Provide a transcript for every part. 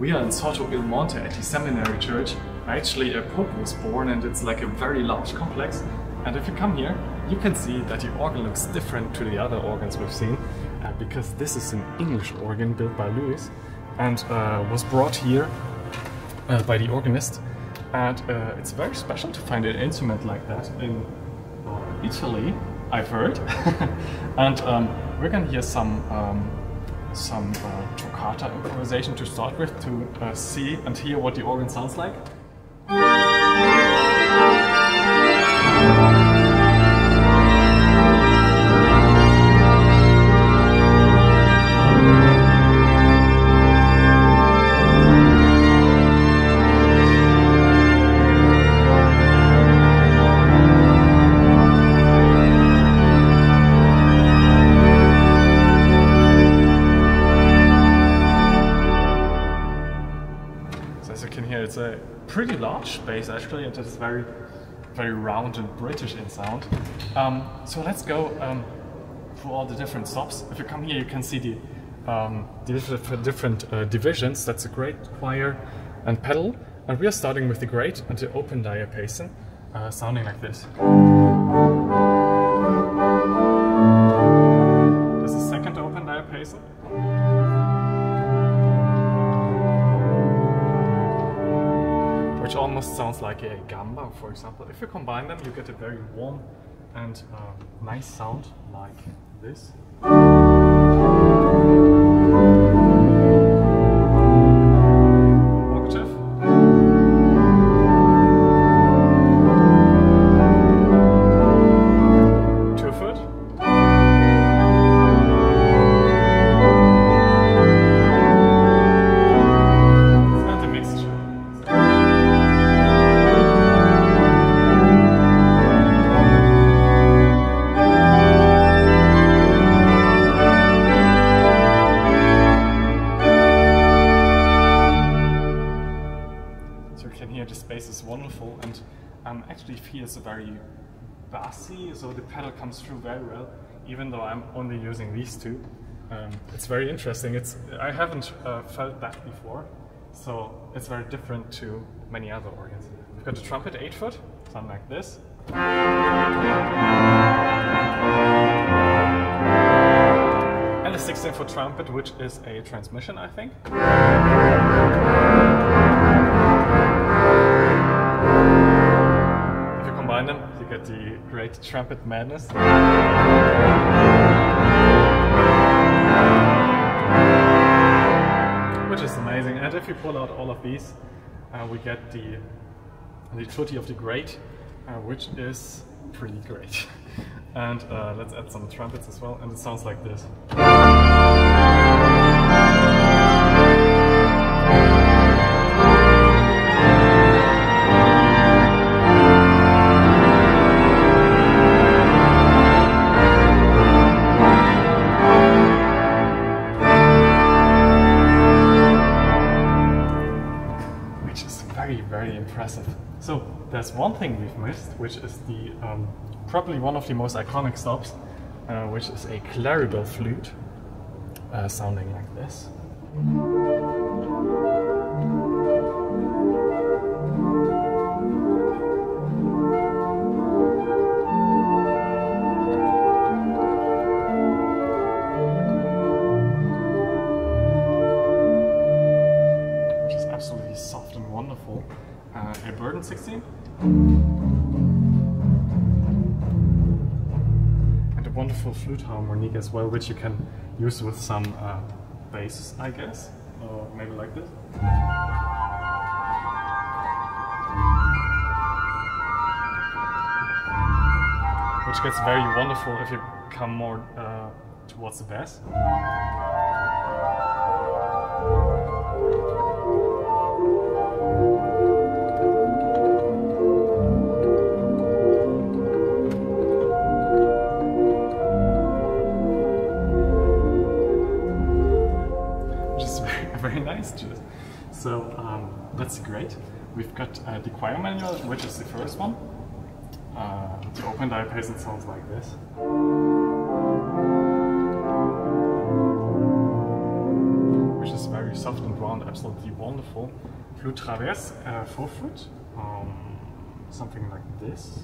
We are in Sotto in Monte at the seminary church. Actually, a pope was born and it's like a very large complex. And if you come here, you can see that the organ looks different to the other organs we've seen, because this is an English organ built by Louis and was brought here by the organist. And it's very special to find an instrument like that in Italy, I've heard. And we're gonna hear some toccata improvisation to start with, to see and hear what the organ sounds like. It's a pretty large space actually, and it's very round and British in sound. So let's go through all the different stops. If you come here, you can see the different divisions. That's a great, choir, and pedal. And we are starting with the great and the open diapason, sounding like this. This is the second open diapason. Which almost sounds like a gamba, for example. If you combine them, you get a very warm and nice sound like this. Octave. Two-foot. And a mixture. The space is wonderful, and actually feels very bassy, so the pedal comes through very well, even though I'm only using these two. It's very interesting. I haven't felt that before, so it's very different to many other organs. We've got the trumpet 8-foot, sound like this. And a 16-foot trumpet, which is a transmission, I think. Combine them, you get the great trumpet madness. Which is amazing. And if you pull out all of these, we get the tutti of the great, which is pretty great. And let's add some trumpets as well, and it sounds like this. Very impressive. So there's one thing we've missed, which is the probably one of the most iconic stops, which is a clarido flute, sounding like this. Absolutely soft and wonderful. A burden 16. And a wonderful flute harmonic as well, which you can use with some bass, I guess. Or maybe like this. Which gets very wonderful if you come more towards the bass. Very nice to it. So that's great. We've got the choir manual, which is the first one. The open diapason sounds like this. Which is very soft and round, absolutely wonderful. Flute traverse, 4 foot, something like this.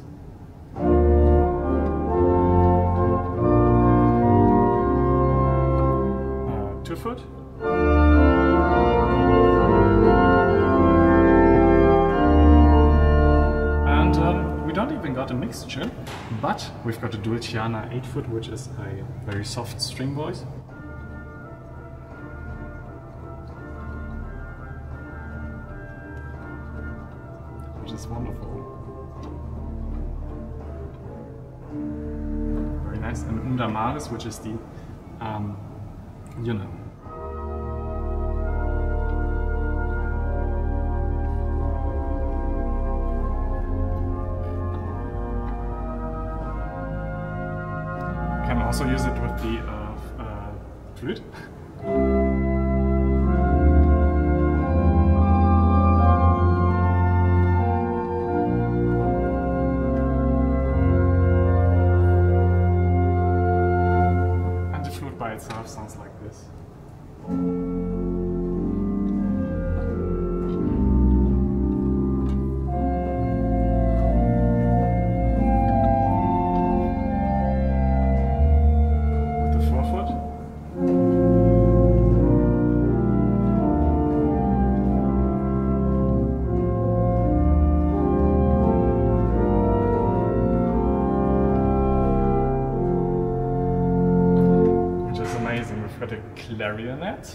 2 foot. And we don't even got a mixture, but we've got a Dulciana 8 foot, which is a very soft string voice. Which is wonderful. Very nice. And Unda Maris, which is the, you know. Can also use it with the flute. And the flute by itself sounds like this. We've got a clarinet.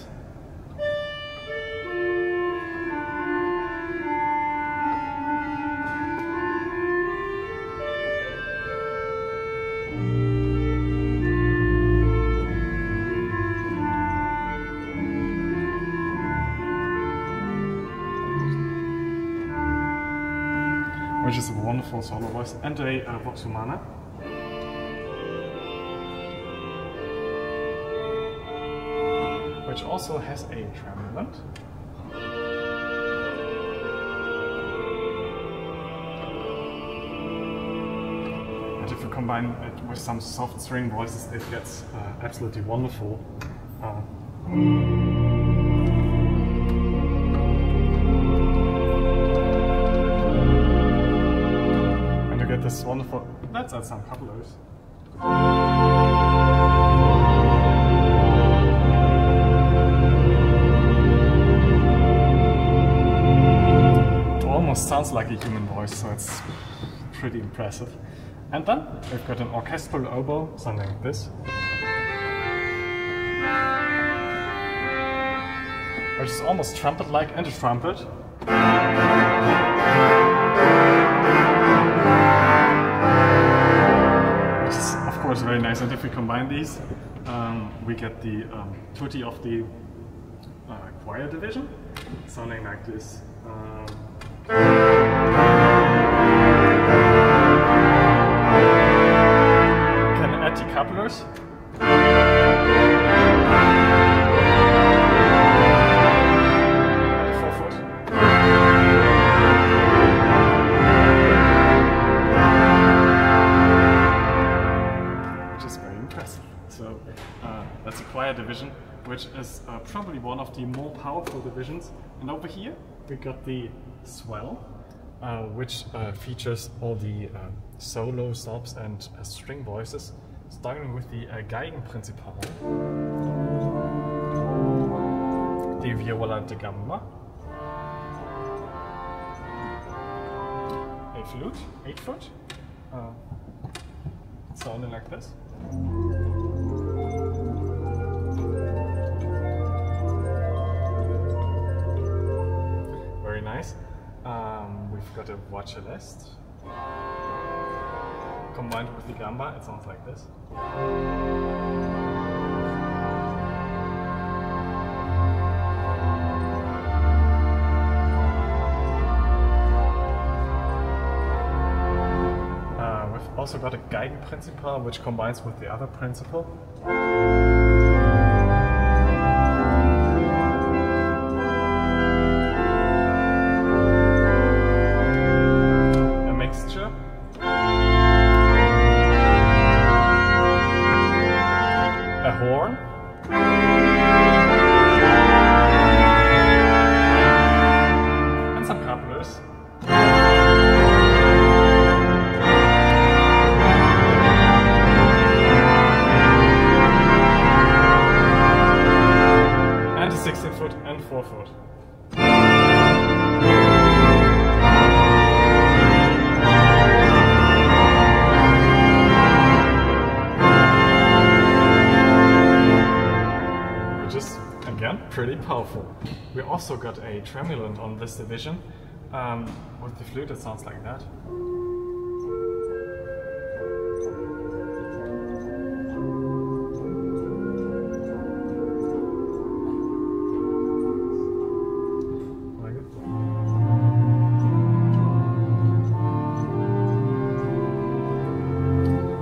Which is a wonderful solo voice, and a vox humana. Which also has a tremulant. And if you combine it with some soft string voices, it gets absolutely wonderful. And you get this wonderful, let's add some couplers. Sounds like a human voice, so it's pretty impressive. And then we've got an orchestral oboe, something like this. Which is almost trumpet-like, and a trumpet. Which is, of course, very nice. And if we combine these, we get the tutti of the choir division, sounding like this. Can add decouplers. And a 4 foot. Which is very impressive. So that's a choir division, which is probably one of the more powerful divisions. And over here we got the swell, which features all the solo, stops and string voices, starting with the Geigenprinzipal, the viola da gamba, a flute, 8 foot, sounding like this. Very nice. We've got a voix celeste. Combined with the gamba, it sounds like this. We've also got a Geigenprinzipal, which combines with the other principal. A horn, pretty powerful. We also got a tremolo on this division. With the flute it sounds like that.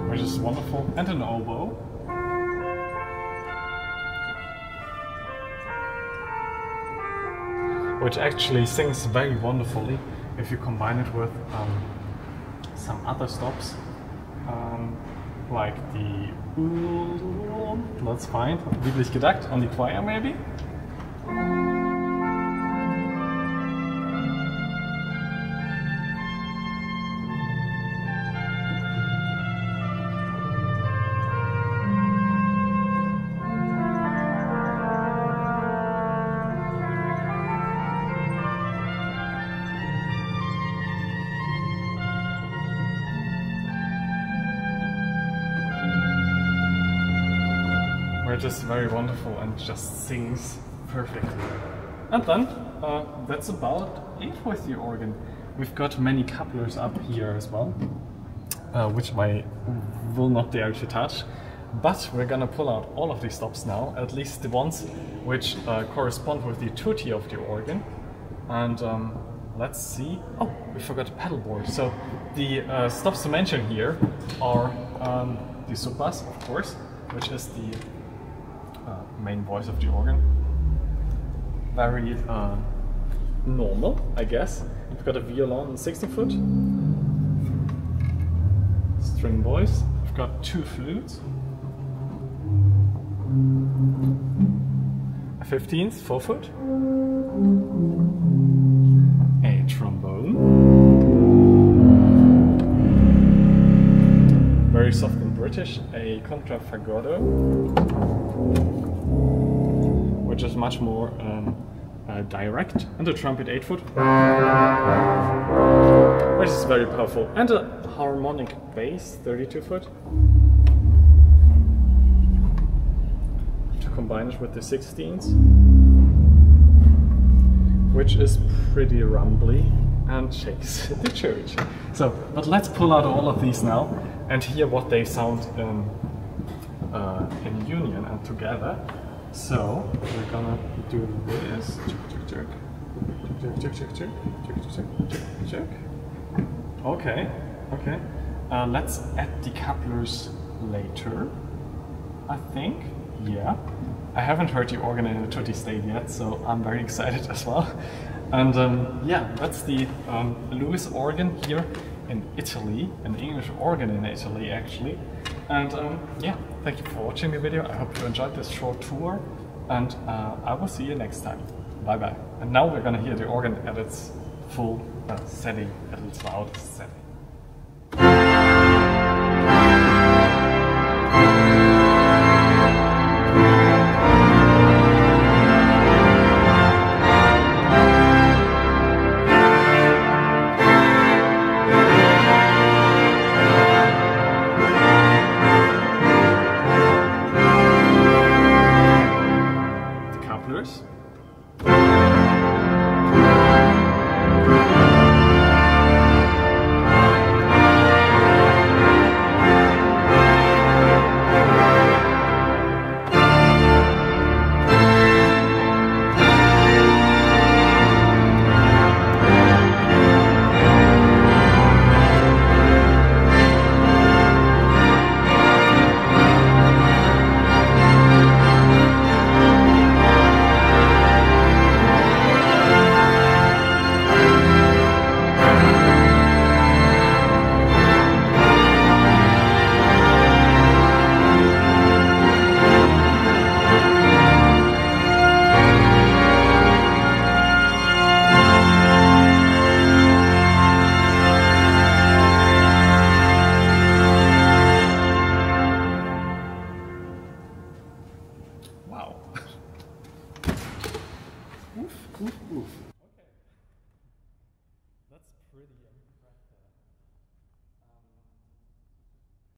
Which is wonderful. And an oboe. Which actually sings very wonderfully if you combine it with some other stops, like the let's find Lieblich gedacht on the choir maybe. Which is very wonderful and just sings perfectly. And then that's about it with the organ. We've got many couplers up here as well, which I will not dare to touch. But we're gonna pull out all of these stops now, at least the ones which correspond with the tutti of the organ. And let's see. Oh, we forgot a pedal board. So the stops to mention here are the subbass, of course, which is the main voice of the organ. Very normal, I guess. We've got a violin 16-foot, string voice. We've got two flutes, a 15th 4-foot, a trombone, very soft and British, a contraffagotto, which is much more direct, and a trumpet 8-foot, which is very powerful, and a harmonic bass 32-foot, to combine it with the 16s, which is pretty rumbly and shakes the church. So, but let's pull out all of these now and hear what they sound in union and together. So we're gonna do this. Check, check, check, check, check, check, check, check, check, check. Okay, okay. Let's add the couplers later, I think. Yeah. I haven't heard the organ in a tutti state yet, so I'm very excited as well. And yeah, that's the Lewis organ here in Italy, an English organ in Italy actually. And yeah, thank you for watching the video. I hope you enjoyed this short tour, and I will see you next time. Bye bye. And now we're gonna hear the organ at its full setting, at its loudest setting. Oof, oof, oof. Okay. That's pretty impressive.